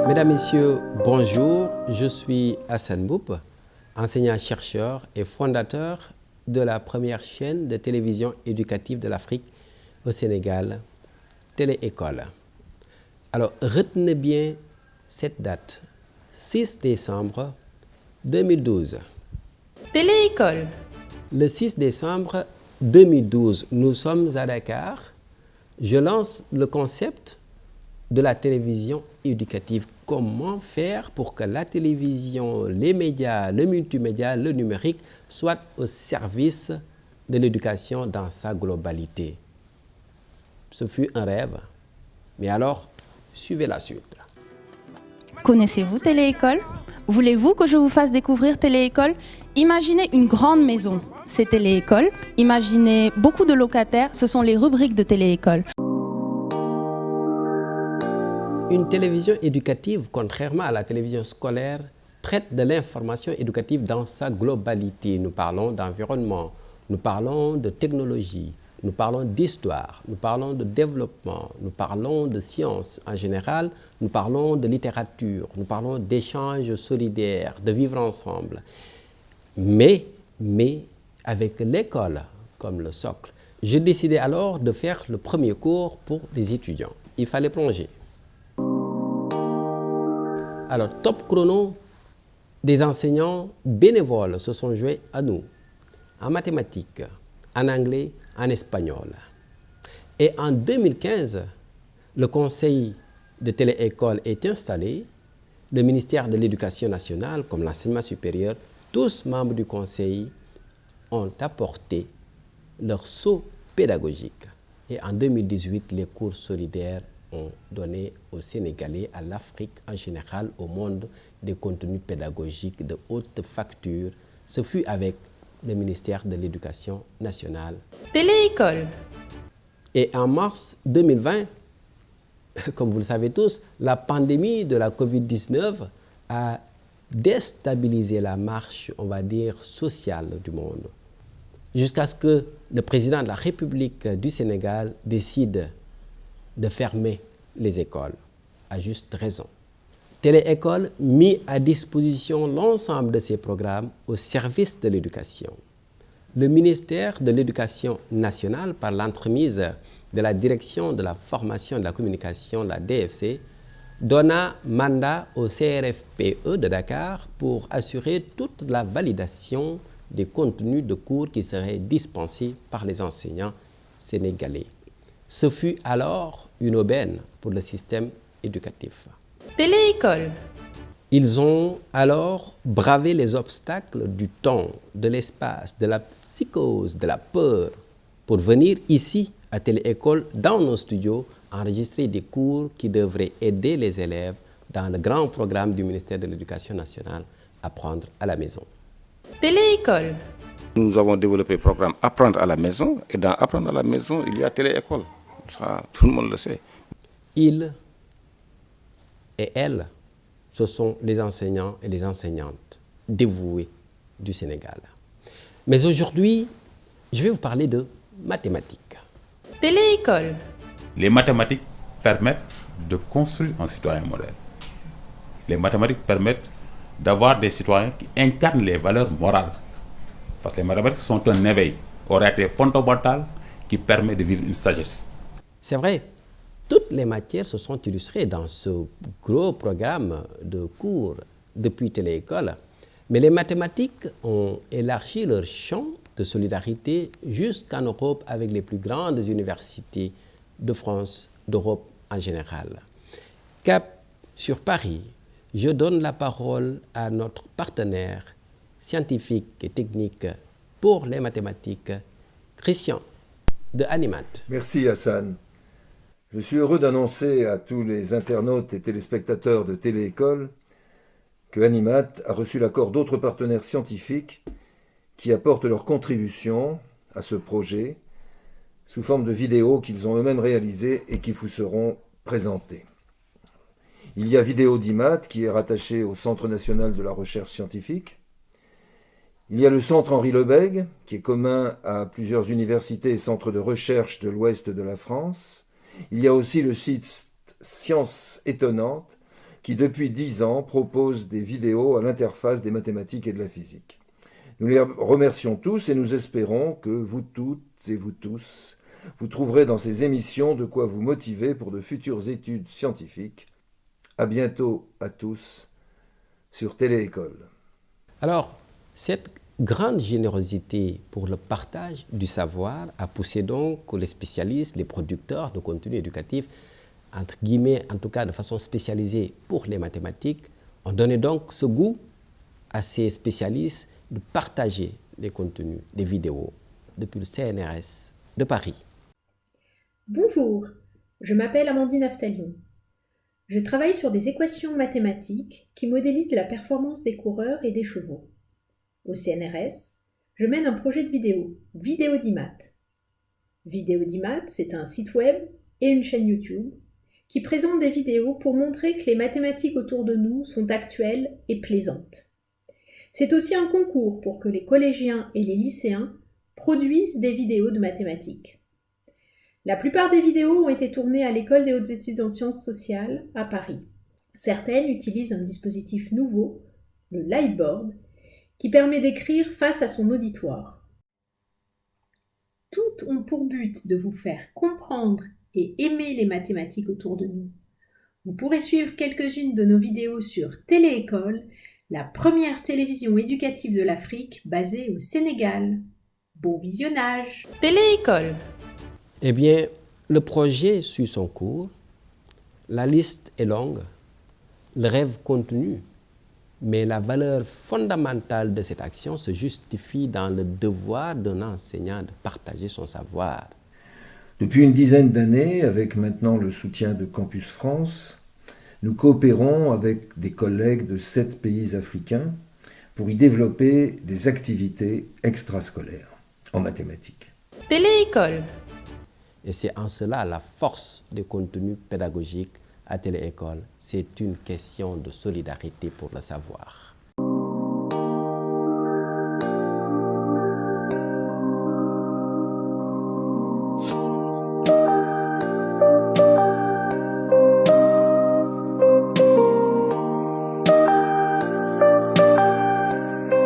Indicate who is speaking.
Speaker 1: Mesdames, Messieurs, bonjour. Je suis Hassan Mboup, enseignant-chercheur et fondateur de la première chaîne de télévision éducative de l'Afrique au Sénégal, Télé-École. Alors, retenez bien cette date, 6 décembre 2012.
Speaker 2: Télé-École.
Speaker 1: Le 6 décembre 2012, nous sommes à Dakar. Je lance le concept de la télévision éducative. Comment faire pour que la télévision, les médias, le multimédia, le numérique soient au service de l'éducation dans sa globalité. Ce fut un rêve. Mais alors, suivez la suite.
Speaker 2: Connaissez-vous Télé-École? Voulez-vous que je vous fasse découvrir Télé-École? Imaginez une grande maison, c'est Télé-École. Imaginez beaucoup de locataires, ce sont les rubriques de Télé-École.
Speaker 1: Une télévision éducative, contrairement à la télévision scolaire, traite de l'information éducative dans sa globalité. Nous parlons d'environnement, nous parlons de technologie, nous parlons d'histoire, nous parlons de développement, nous parlons de sciences en général, nous parlons de littérature, nous parlons d'échanges solidaires, de vivre ensemble. Mais avec l'école comme le socle. J'ai décidé alors de faire le premier cours pour les étudiants. Il fallait plonger. Alors, top chrono, des enseignants bénévoles se sont joints à nous, en mathématiques, en anglais, en espagnol. Et en 2015, le conseil de Télé-École est installé, le ministère de l'Éducation nationale, comme l'enseignement supérieur, tous membres du conseil ont apporté leur sceau pédagogique. Et en 2018, les cours solidaires ont donné aux Sénégalais, à l'Afrique en général, au monde, des contenus pédagogiques de haute facture. Ce fut avec le ministère de l'Éducation nationale.
Speaker 2: Télé-École.
Speaker 1: Et en mars 2020, comme vous le savez tous, la pandémie de la Covid-19 a déstabilisé la marche, on va dire, sociale du monde. Jusqu'à ce que le président de la République du Sénégal décide de fermer les écoles, à juste raison. Télé-École mit à disposition l'ensemble de ces programmes au service de l'éducation. Le ministère de l'Éducation nationale, par l'entremise de la Direction de la formation et de la communication, la DFC, donna mandat au CRFPE de Dakar pour assurer toute la validation des contenus de cours qui seraient dispensés par les enseignants sénégalais. Ce fut alors une aubaine pour le système éducatif.
Speaker 2: Télé-École.
Speaker 1: Ils ont alors bravé les obstacles du temps, de l'espace, de la psychose, de la peur, pour venir ici à Télé-École, dans nos studios, enregistrer des cours qui devraient aider les élèves dans le grand programme du ministère de l'Éducation nationale, Apprendre à la maison.
Speaker 2: Télé-École.
Speaker 3: Nous avons développé le programme Apprendre à la maison, et dans Apprendre à la maison, il y a Télé-École. Ça, tout le monde le sait.
Speaker 1: Ils et elles, ce sont les enseignants et les enseignantes dévoués du Sénégal. Mais aujourd'hui, je vais vous parler de mathématiques.
Speaker 2: Télé-École.
Speaker 4: Les mathématiques permettent de construire un citoyen modèle. Les mathématiques permettent d'avoir des citoyens qui incarnent les valeurs morales. Parce que les mathématiques sont un éveil aux réalités fondamentales qui permet de vivre une sagesse.
Speaker 1: C'est vrai, toutes les matières se sont illustrées dans ce gros programme de cours depuis Télé-École. Mais les mathématiques ont élargi leur champ de solidarité jusqu'en Europe avec les plus grandes universités de France, d'Europe en général. Cap sur Paris, je donne la parole à notre partenaire scientifique et technique pour les mathématiques, Christian de Animat.
Speaker 5: Merci Hassan. Je suis heureux d'annoncer à tous les internautes et téléspectateurs de Télé-École que Animat a reçu l'accord d'autres partenaires scientifiques qui apportent leur contribution à ce projet sous forme de vidéos qu'ils ont eux-mêmes réalisées et qui vous seront présentées. Il y a Vidéo d'IMAT qui est rattaché au Centre national de la recherche scientifique. Il y a le Centre Henri Lebègue qui est commun à plusieurs universités et centres de recherche de l'ouest de la France. Il y a aussi le site Sciences étonnantes qui depuis 10 ans propose des vidéos à l'interface des mathématiques et de la physique. Nous les remercions tous et nous espérons que vous toutes et vous tous, vous trouverez dans ces émissions de quoi vous motiver pour de futures études scientifiques. À bientôt à tous sur Téléécole.
Speaker 1: Alors, cette grande générosité pour le partage du savoir a poussé donc les spécialistes, les producteurs de contenu éducatif, entre guillemets, en tout cas de façon spécialisée pour les mathématiques, ont donné donc ce goût à ces spécialistes de partager les contenus, des vidéos, depuis le CNRS de Paris.
Speaker 6: Bonjour, je m'appelle Amandine Aftalion. Je travaille sur des équations mathématiques qui modélisent la performance des coureurs et des chevaux. Au CNRS, je mène un projet de vidéo, Vidéodimat. Vidéodimat, c'est un site web et une chaîne YouTube qui présentent des vidéos pour montrer que les mathématiques autour de nous sont actuelles et plaisantes. C'est aussi un concours pour que les collégiens et les lycéens produisent des vidéos de mathématiques. La plupart des vidéos ont été tournées à l'École des hautes études en sciences sociales à Paris. Certaines utilisent un dispositif nouveau, le Lightboard, qui permet d'écrire face à son auditoire. Toutes ont pour but de vous faire comprendre et aimer les mathématiques autour de nous. Vous pourrez suivre quelques-unes de nos vidéos sur Téléécole, la première télévision éducative de l'Afrique basée au Sénégal. Bon visionnage!
Speaker 2: Téléécole.
Speaker 1: Eh bien, le projet suit son cours, la liste est longue, le rêve continue, mais la valeur fondamentale de cette action se justifie dans le devoir d'un enseignant de partager son savoir.
Speaker 5: Depuis une dizaine d'années, avec maintenant le soutien de Campus France, nous coopérons avec des collègues de 7 pays africains pour y développer des activités extrascolaires en mathématiques.
Speaker 2: Téléécole.
Speaker 1: Et c'est en cela la force des contenus pédagogiques à Téléécole. C'est une question de solidarité pour le savoir.